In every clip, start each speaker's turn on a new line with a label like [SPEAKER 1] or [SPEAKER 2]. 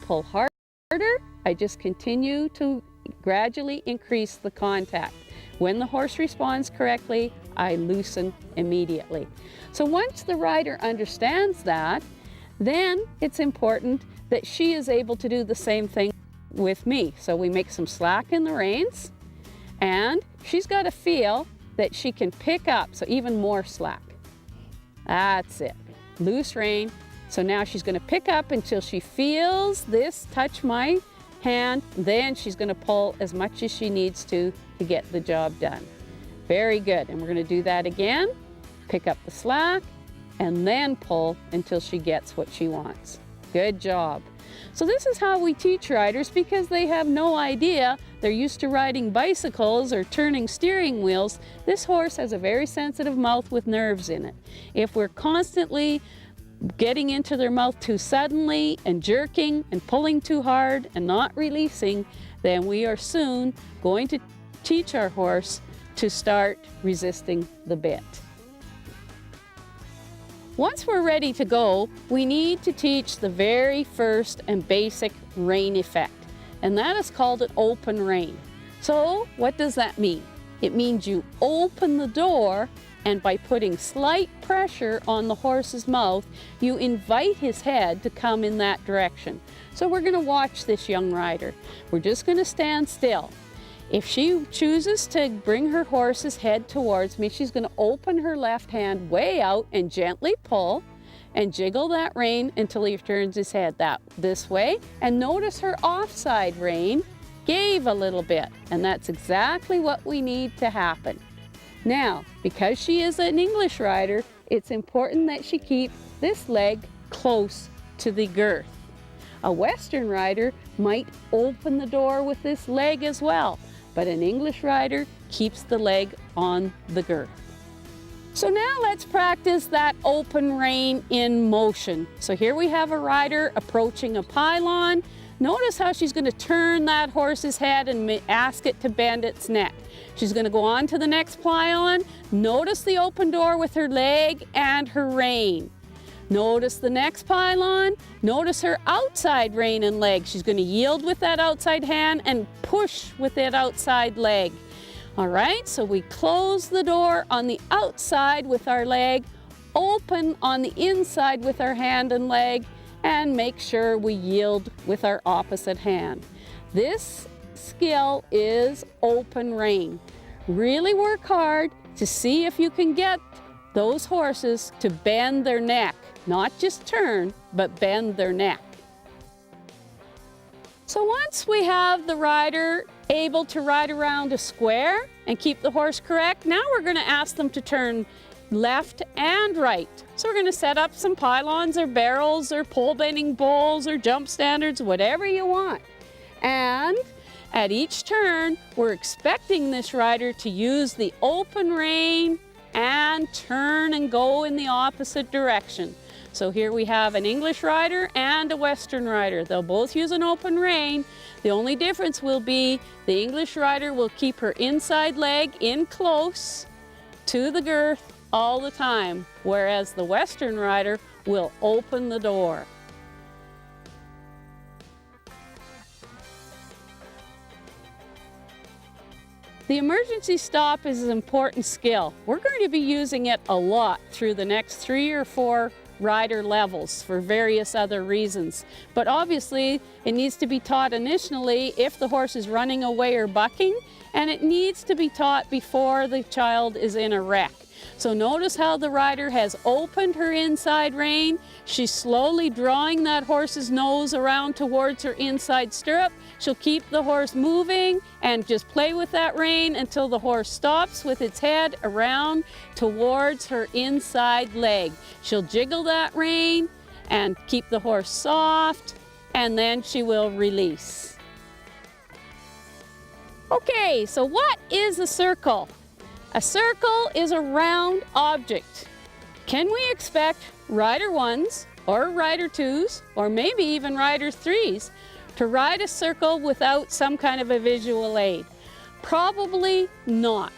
[SPEAKER 1] pull harder, I just continue to gradually increase the contact. When the horse responds correctly, I loosen immediately. So once the rider understands that, then it's important that she is able to do the same thing with me. So we make some slack in the reins, and she's got to feel that she can pick up, so even more slack. That's it. Loose rein. So now she's going to pick up until she feels this touch my hand, then she's going to pull as much as she needs to get the job done. Very good. And we're going to do that again. Pick up the slack and then pull until she gets what she wants. Good job. So this is how we teach riders, because they have no idea. They're used to riding bicycles or turning steering wheels. This horse has a very sensitive mouth with nerves in it. If we're constantly getting into their mouth too suddenly and jerking and pulling too hard and not releasing, then we are soon going to teach our horse to start resisting the bit. Once we're ready to go, we need to teach the very first and basic rein effect, and that is called an open rein. So what does that mean? It means you open the door, and by putting slight pressure on the horse's mouth, you invite his head to come in that direction. So we're going to watch this young rider. We're just going to stand still. If she chooses to bring her horse's head towards me, she's going to open her left hand way out and gently pull and jiggle that rein until he turns his head this way. And notice her offside rein gave a little bit, and that's exactly what we need to happen. Now, because she is an English rider, it's important that she keep this leg close to the girth. A Western rider might open the door with this leg as well, but an English rider keeps the leg on the girth. So now let's practice that open rein in motion. So here we have a rider approaching a pylon. Notice how she's going to turn that horse's head and ask it to bend its neck. She's going to go on to the next pylon. Notice the open door with her leg and her rein. Notice the next pylon. Notice her outside rein and leg. She's going to yield with that outside hand and push with that outside leg. All right, so we close the door on the outside with our leg, open on the inside with our hand and leg, and make sure we yield with our opposite hand. This skill is open rein. Really work hard to see if you can get those horses to bend their neck. Not just turn, but bend their neck. So once we have the rider able to ride around a square and keep the horse correct, now we're going to ask them to turn left and right. So we're going to set up some pylons or barrels or pole bending bowls or jump standards, whatever you want. And at each turn, we're expecting this rider to use the open rein and turn and go in the opposite direction. So here we have an English rider and a Western rider. They'll both use an open rein. The only difference will be the English rider will keep her inside leg in close to the girth all the time, whereas the Western rider will open the door. The emergency stop is an important skill. We're going to be using it a lot through the next 3 or 4 rider levels for various other reasons. But obviously it needs to be taught initially if the horse is running away or bucking, and it needs to be taught before the child is in a wreck. So notice how the rider has opened her inside rein. She's slowly drawing that horse's nose around towards her inside stirrup. She'll keep the horse moving and just play with that rein until the horse stops with its head around towards her inside leg. She'll jiggle that rein and keep the horse soft, and then she will release. Okay, so what is a circle? A circle is a round object. Can we expect rider 1s or rider 2s or maybe even rider 3s to ride a circle without some kind of a visual aid? Probably not.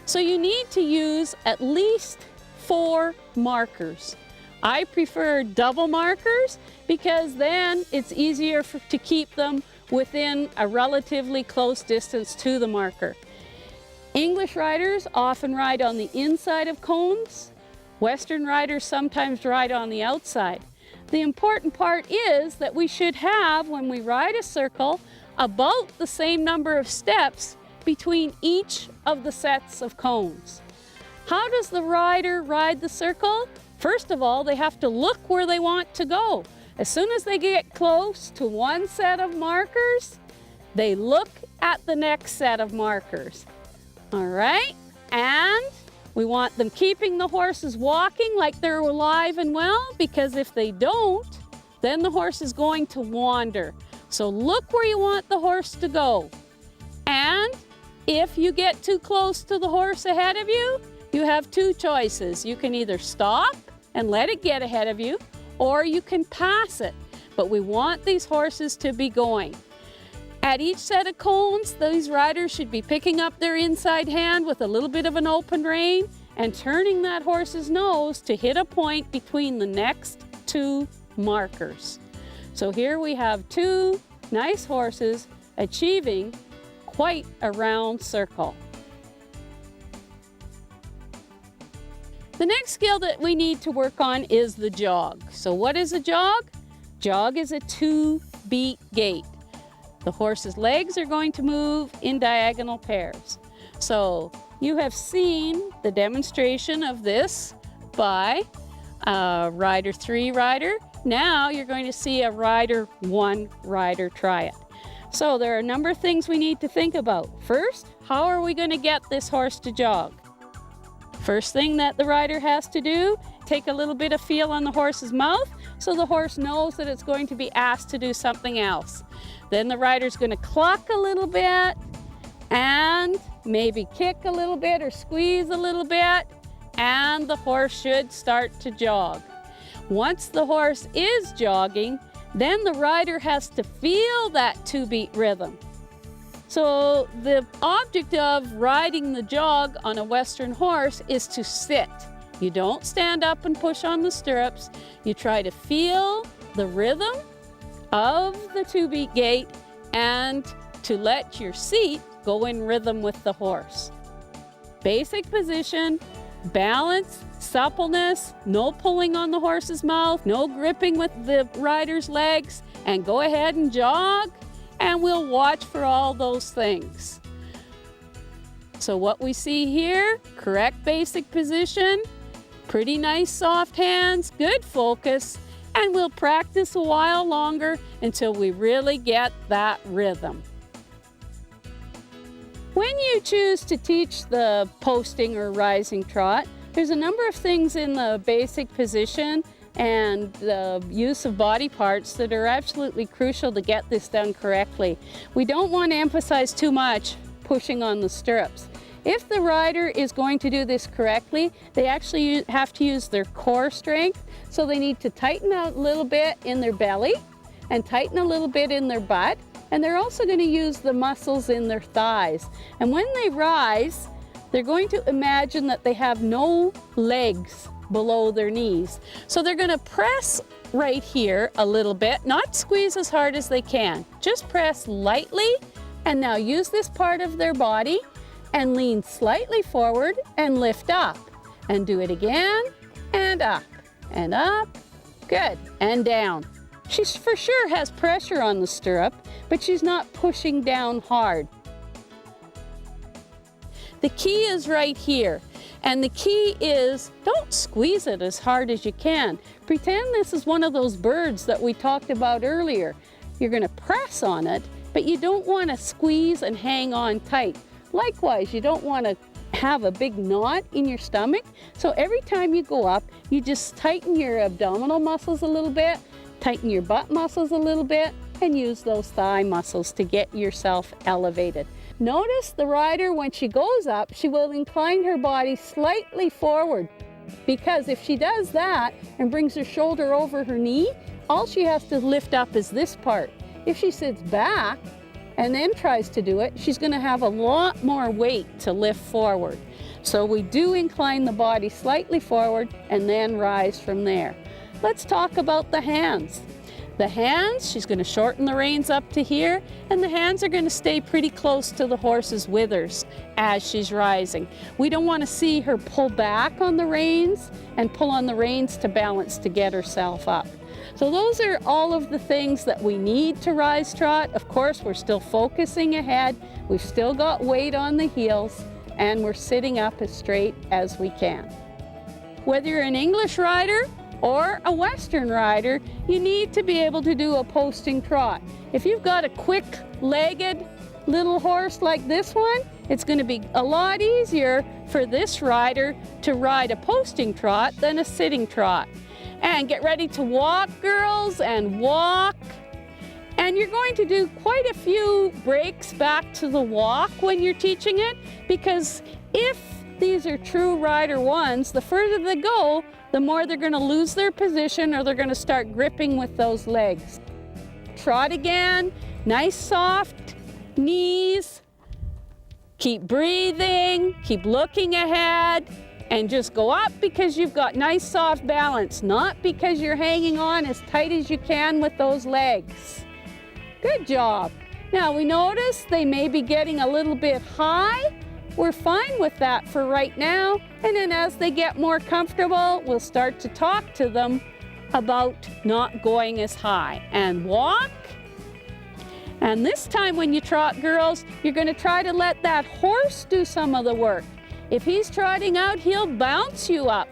[SPEAKER 1] So you need to use at least 4 markers. I prefer double markers because then it's easier to keep them within a relatively close distance to the marker. English riders often ride on the inside of cones. Western riders sometimes ride on the outside. The important part is that we should have, when we ride a circle, about the same number of steps between each of the sets of cones. How does the rider ride the circle? First of all, they have to look where they want to go. As soon as they get close to one set of markers, they look at the next set of markers. All right, and we want them keeping the horses walking like they're alive and well, because if they don't, then the horse is going to wander. So look where you want the horse to go. And if you get too close to the horse ahead of you, you have two choices. You can either stop and let it get ahead of you, or you can pass it. But we want these horses to be going. At each set of cones, these riders should be picking up their inside hand with a little bit of an open rein and turning that horse's nose to hit a point between the next two markers. So here we have two nice horses achieving quite a round circle. The next skill that we need to work on is the jog. So what is a jog? Jog is a 2-beat gait. The horse's legs are going to move in diagonal pairs. So you have seen the demonstration of this by a rider 3 rider. Now you're going to see a rider 1 rider try it. So there are a number of things we need to think about. First, how are we going to get this horse to jog? First thing that the rider has to do, take a little bit of feel on the horse's mouth so the horse knows that it's going to be asked to do something else. Then the rider's going to cluck a little bit and maybe kick a little bit or squeeze a little bit, and the horse should start to jog. Once the horse is jogging, then the rider has to feel that 2-beat rhythm. So the object of riding the jog on a Western horse is to sit. You don't stand up and push on the stirrups. You try to feel the rhythm of the 2-beat gait and to let your seat go in rhythm with the horse. Basic position, balance, suppleness, no pulling on the horse's mouth, no gripping with the rider's legs, and go ahead and jog, and we'll watch for all those things. So what we see here, correct basic position, pretty nice soft hands, good focus, and we'll practice a while longer until we really get that rhythm. When you choose to teach the posting or rising trot, there's a number of things in the basic position and the use of body parts that are absolutely crucial to get this done correctly. We don't want to emphasize too much pushing on the stirrups. If the rider is going to do this correctly, they actually have to use their core strength, so they need to tighten out a little bit in their belly and tighten a little bit in their butt, and they're also going to use the muscles in their thighs. And when they rise, they're going to imagine that they have no legs below their knees. So they're going to press right here a little bit, not squeeze as hard as they can. Just press lightly, and now use this part of their body and lean slightly forward and lift up. And do it again, and up, and up. Good, and down. She for sure has pressure on the stirrup, but she's not pushing down hard. The key is right here. And the key is, don't squeeze it as hard as you can. Pretend this is one of those birds that we talked about earlier. You're going to press on it, but you don't want to squeeze and hang on tight. Likewise, you don't want to have a big knot in your stomach. So every time you go up, you just tighten your abdominal muscles a little bit, tighten your butt muscles a little bit, and use those thigh muscles to get yourself elevated. Notice the rider, when she goes up, she will incline her body slightly forward, because if she does that and brings her shoulder over her knee, all she has to lift up is this part. If she sits back and then tries to do it, she's going to have a lot more weight to lift forward. So we do incline the body slightly forward and then rise from there. Let's talk about the hands. The hands, she's going to shorten the reins up to here, and the hands are going to stay pretty close to the horse's withers as she's rising. We don't want to see her pull back on the reins and pull on the reins to balance to get herself up. So those are all of the things that we need to rise trot. Of course, we're still focusing ahead. We've still got weight on the heels, and we're sitting up as straight as we can. Whether you're an English rider or a Western rider, you need to be able to do a posting trot. If you've got a quick-legged little horse like this one, it's going to be a lot easier for this rider to ride a posting trot than a sitting trot. And get ready to walk, girls, and walk. And you're going to do quite a few breaks back to the walk when you're teaching it, because if these are true rider ones, the further they go, the more they're going to lose their position or they're going to start gripping with those legs. Trot again, nice soft knees. Keep breathing, keep looking ahead, and just go up because you've got nice soft balance, not because you're hanging on as tight as you can with those legs. Good job. Now we notice they may be getting a little bit high. We're fine with that for right now, and then as they get more comfortable, we'll start to talk to them about not going as high. And walk. And this time when you trot, girls, you're going to try to let that horse do some of the work. If he's trotting out, he'll bounce you up.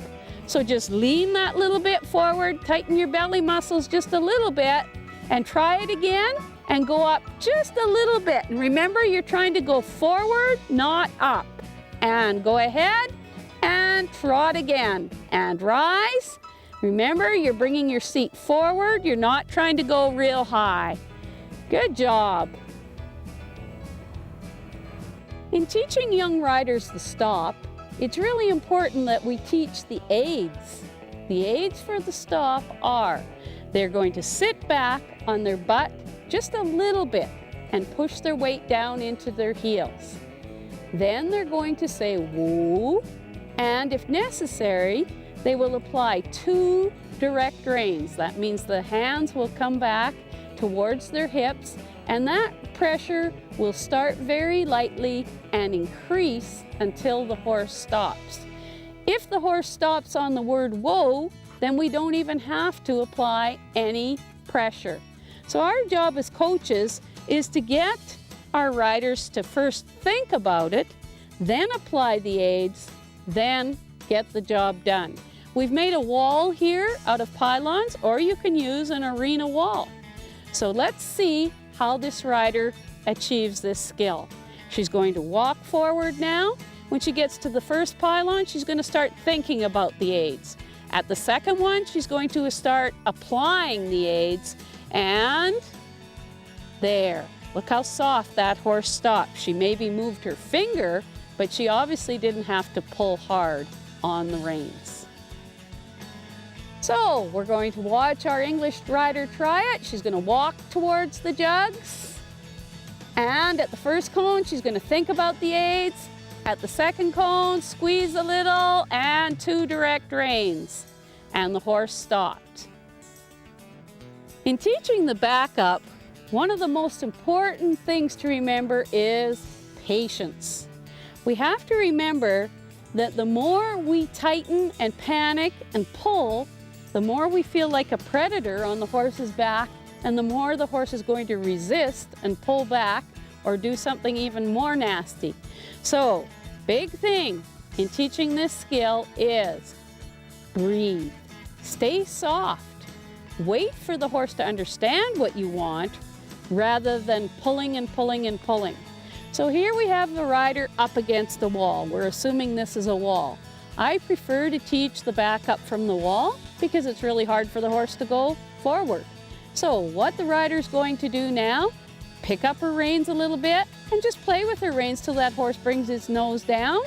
[SPEAKER 1] So just lean that little bit forward, tighten your belly muscles just a little bit, and try it again. And go up just a little bit. And remember, you're trying to go forward, not up. And go ahead and trot again. And rise. Remember, you're bringing your seat forward. You're not trying to go real high. Good job. In teaching young riders to stop, it's really important that we teach the aids. The aids for the stop are, they're going to sit back on their butt just a little bit and push their weight down into their heels. Then they're going to say woo, and if necessary, they will apply 2 direct reins. That means the hands will come back towards their hips, and that pressure will start very lightly and increase until the horse stops. If the horse stops on the word whoa, then we don't even have to apply any pressure. So our job as coaches is to get our riders to first think about it, then apply the aids, then get the job done. We've made a wall here out of pylons, or you can use an arena wall. So let's see how this rider achieves this skill. She's going to walk forward now. When she gets to the first pylon, she's going to start thinking about the aids. At the second one, she's going to start applying the aids. And there, look how soft that horse stopped. She maybe moved her finger, but she obviously didn't have to pull hard on the reins. So we're going to watch our English rider try it. She's going to walk towards the jugs. And at the first cone, she's going to think about the aids. At the second cone, squeeze a little and 2 direct reins. And the horse stopped. In teaching the backup, one of the most important things to remember is patience. We have to remember that the more we tighten and panic and pull, the more we feel like a predator on the horse's back, and the more the horse is going to resist and pull back or do something even more nasty. So, big thing in teaching this skill is breathe. Stay soft. Wait for the horse to understand what you want rather than pulling and pulling and pulling. So here we have the rider up against the wall. We're assuming this is a wall. I prefer to teach the back up from the wall because it's really hard for the horse to go forward. So what the rider's going to do now, pick up her reins a little bit and just play with her reins till that horse brings its nose down.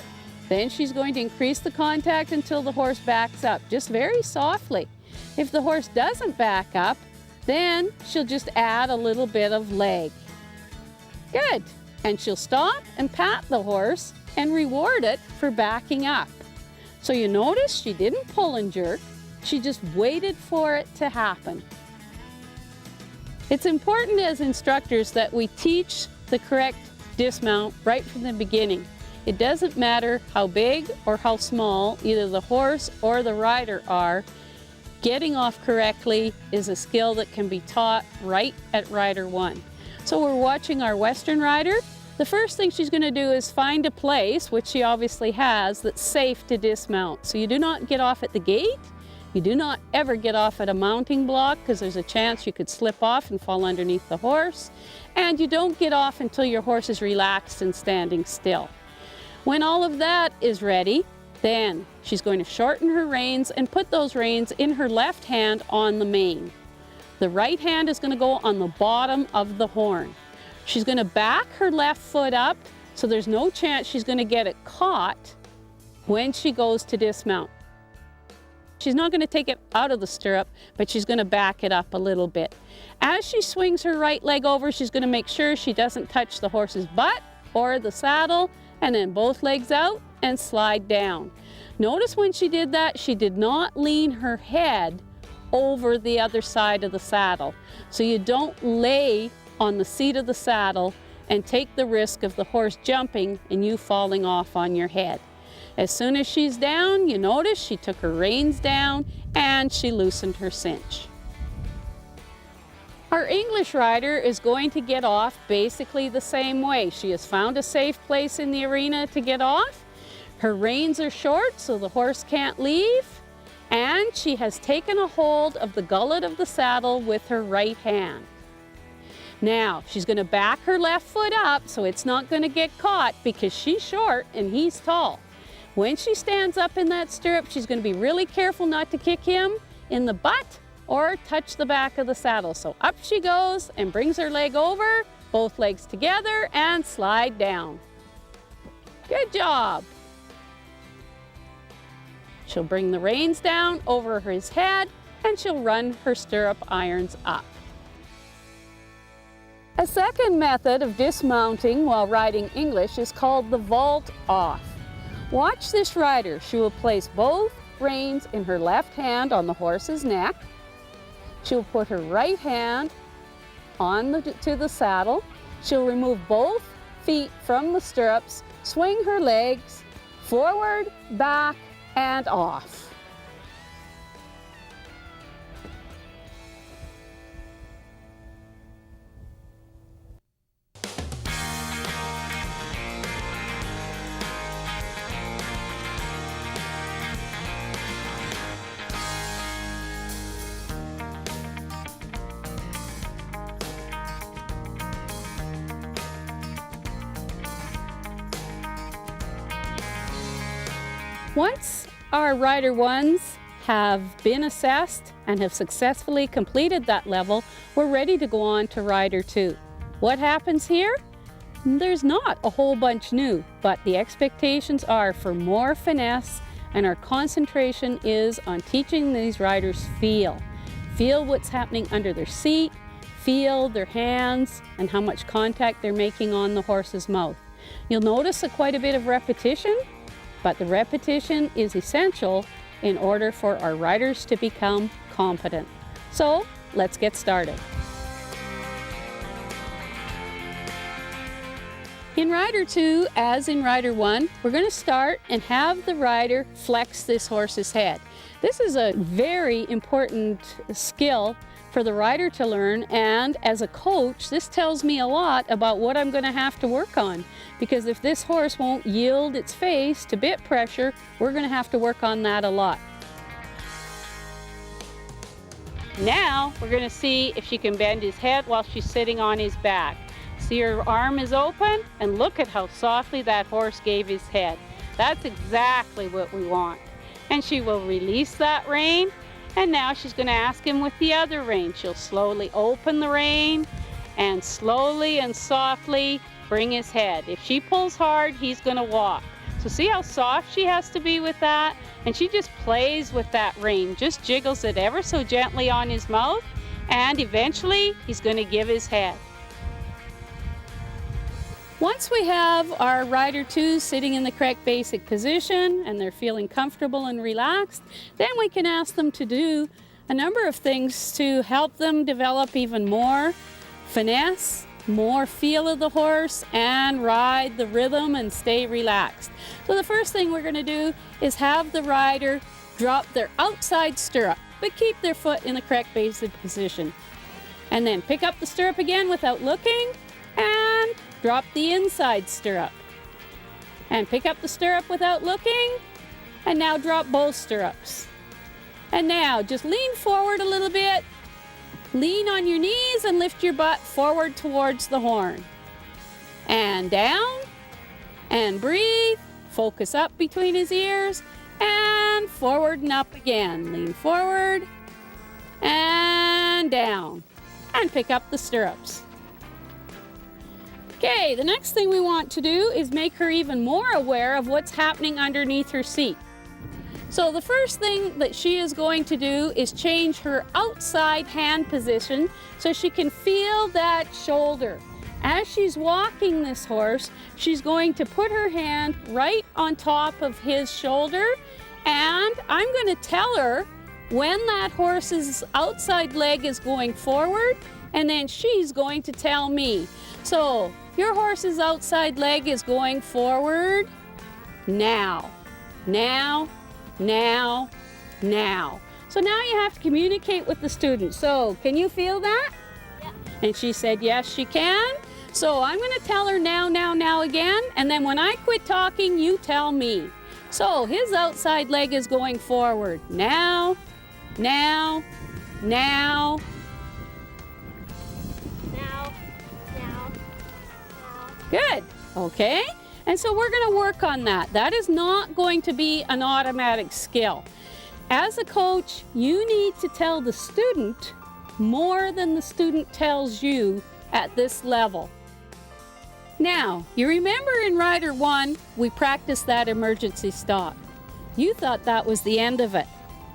[SPEAKER 1] Then she's going to increase the contact until the horse backs up, just very softly. If the horse doesn't back up, then she'll just add a little bit of leg. Good. And she'll stop and pat the horse and reward it for backing up. So you notice she didn't pull and jerk. She just waited for it to happen. It's important as instructors that we teach the correct dismount right from the beginning. It doesn't matter how big or how small either the horse or the rider are. Getting off correctly is a skill that can be taught right at Rider 1. So we're watching our Western rider. The first thing she's going to do is find a place, which she obviously has, that's safe to dismount. So you do not get off at the gate. You do not ever get off at a mounting block because there's a chance you could slip off and fall underneath the horse. And you don't get off until your horse is relaxed and standing still. When all of that is ready, then she's going to shorten her reins and put those reins in her left hand on the mane. The right hand is going to go on the bottom of the horn. She's going to back her left foot up so there's no chance she's going to get it caught when she goes to dismount. She's not going to take it out of the stirrup, but she's going to back it up a little bit. As she swings her right leg over, she's going to make sure she doesn't touch the horse's butt or the saddle, and then both legs out and slide down. Notice when she did that, she did not lean her head over the other side of the saddle. So you don't lay on the seat of the saddle and take the risk of the horse jumping and you falling off on your head. As soon as she's down, you notice she took her reins down and she loosened her cinch. Our English rider is going to get off basically the same way. She has found a safe place in the arena to get off. Her reins are short so the horse can't leave, and she has taken a hold of the gullet of the saddle with her right hand. Now, she's going to back her left foot up so it's not going to get caught because she's short and he's tall. When she stands up in that stirrup, she's going to be really careful not to kick him in the butt or touch the back of the saddle. So up she goes and brings her leg over, both legs together, and slide down. Good job. She'll bring the reins down over his head and she'll run her stirrup irons up. A second method of dismounting while riding English is called the vault off. Watch this rider. She will place both reins in her left hand on the horse's neck. She'll put her right hand to the saddle. She'll remove both feet from the stirrups, swing her legs forward, back, and off. Once our Rider 1s have been assessed and have successfully completed that level, we're ready to go on to Rider 2. What happens here? There's not a whole bunch new, but the expectations are for more finesse, and our concentration is on teaching these riders feel. Feel what's happening under their seat, feel their hands, and how much contact they're making on the horse's mouth. You'll notice quite a bit of repetition, but the repetition is essential in order for our riders to become competent. So let's get started. In Rider 2, as in Rider 1, we're going to start and have the rider flex this horse's head. This is a very important skill for the rider to learn, and as a coach, this tells me a lot about what I'm going to have to work on, because if this horse won't yield its face to bit pressure, we're going to have to work on that a lot. Now we're going to see if she can bend his head while she's sitting on his back. See, her arm is open, and look at how softly that horse gave his head. That's exactly what we want. And she will release that rein. And now she's going to ask him with the other rein. She'll slowly open the rein and slowly and softly bring his head. If she pulls hard, he's going to walk. So see how soft she has to be with that? And she just plays with that rein, just jiggles it ever so gently on his mouth, and eventually he's going to give his head. Once we have our Rider 2 sitting in the correct basic position and they're feeling comfortable and relaxed, then we can ask them to do a number of things to help them develop even more finesse, more feel of the horse, and ride the rhythm and stay relaxed. So the first thing we're going to do is have the rider drop their outside stirrup, but keep their foot in the correct basic position. And then pick up the stirrup again without looking, and drop the inside stirrup. And pick up the stirrup without looking, and now drop both stirrups. And now just lean forward a little bit, lean on your knees and lift your butt forward towards the horn. And down, and breathe, focus up between his ears, and forward and up again. Lean forward, and down, and pick up the stirrups. Okay, the next thing we want to do is make her even more aware of what's happening underneath her seat. So the first thing that she is going to do is change her outside hand position so she can feel that shoulder. As she's walking this horse, she's going to put her hand right on top of his shoulder, and I'm going to tell her when that horse's outside leg is going forward, and then she's going to tell me. So your horse's outside leg is going forward now, now, now, now. So now you have to communicate with the student. So can you feel that?
[SPEAKER 2] Yeah.
[SPEAKER 1] And she said yes, she can. So I'm going to tell her now, now, now again, and then when I quit talking, you tell me. So his outside leg is going forward now, now, now.
[SPEAKER 2] Now.
[SPEAKER 1] Good. Okay. And so we're going to work on that. That is not going to be an automatic skill. As a coach, you need to tell the student more than the student tells you at this level. Now, you remember in Rider 1, we practiced that emergency stop. You thought that was the end of it.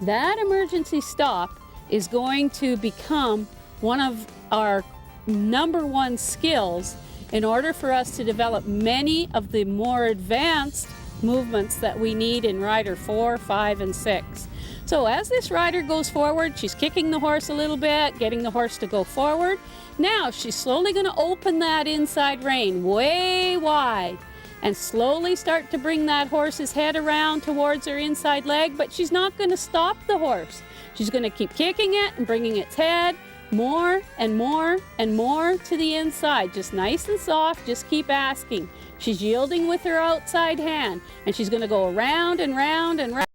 [SPEAKER 1] That emergency stop is going to become one of our #1 skills in order for us to develop many of the more advanced movements that we need in Rider 4, 5, and 6. So as this rider goes forward, she's kicking the horse a little bit, getting the horse to go forward. Now she's slowly going to open that inside rein way wide and slowly start to bring that horse's head around towards her inside leg, but she's not going to stop the horse. She's going to keep kicking it and bringing its head more and more and more to the inside, just nice and soft. Just keep asking. She's yielding with her outside hand, and she's going to go around and round and round.